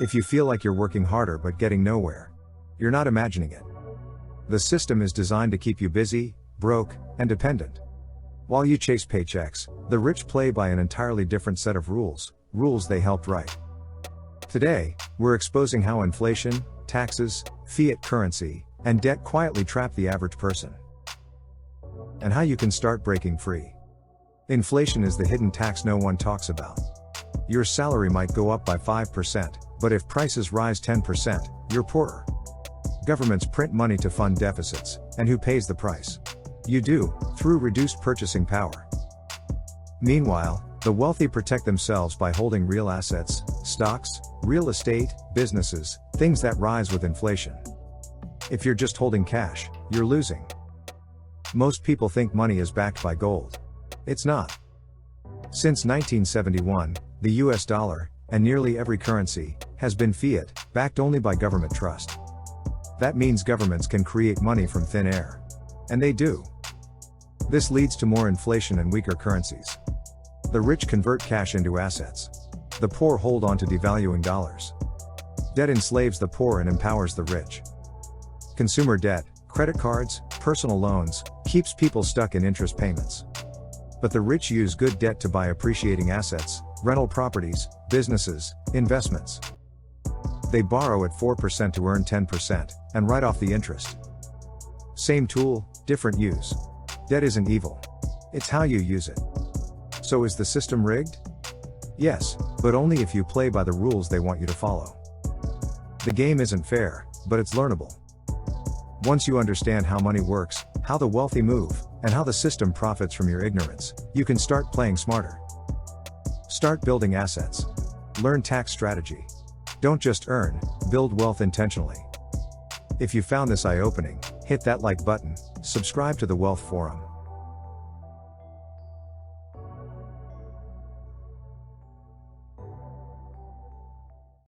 If you feel like you're working harder but getting nowhere, you're not imagining it. The system is designed to keep you busy, broke, and dependent. While you chase paychecks, the rich play by an entirely different set of rules they helped write. Today, we're exposing how inflation, taxes, fiat currency, and debt quietly trap the average person. And how you can start breaking free. Inflation is the hidden tax no one talks about. Your salary might go up by 5%, but if prices rise 10%, you're poorer. Governments print money to fund deficits, and who pays the price? You do, through reduced purchasing power. Meanwhile, the wealthy protect themselves by holding real assets, stocks, real estate, businesses, things that rise with inflation. If you're just holding cash, you're losing. Most people think money is backed by gold. It's not. Since 1971, the US dollar, and nearly every currency, has been fiat, backed only by government trust. That means governments can create money from thin air. And they do. This leads to more inflation and weaker currencies. The rich convert cash into assets. The poor hold on to devaluing dollars. Debt enslaves the poor and empowers the rich. Consumer debt, credit cards, personal loans, keeps people stuck in interest payments. But the rich use good debt to buy appreciating assets, rental properties, businesses, investments. They borrow at 4% to earn 10%, and write off the interest. Same tool, different use. Debt isn't evil. It's how you use it. So is the system rigged? Yes, but only if you play by the rules they want you to follow. The game isn't fair, but it's learnable. Once you understand how money works, how the wealthy move, and how the system profits from your ignorance, you can start playing smarter. Start building assets. Learn tax strategy. Don't just earn, build wealth intentionally. If you found this eye-opening, hit that like button, subscribe to the Wealth Forum.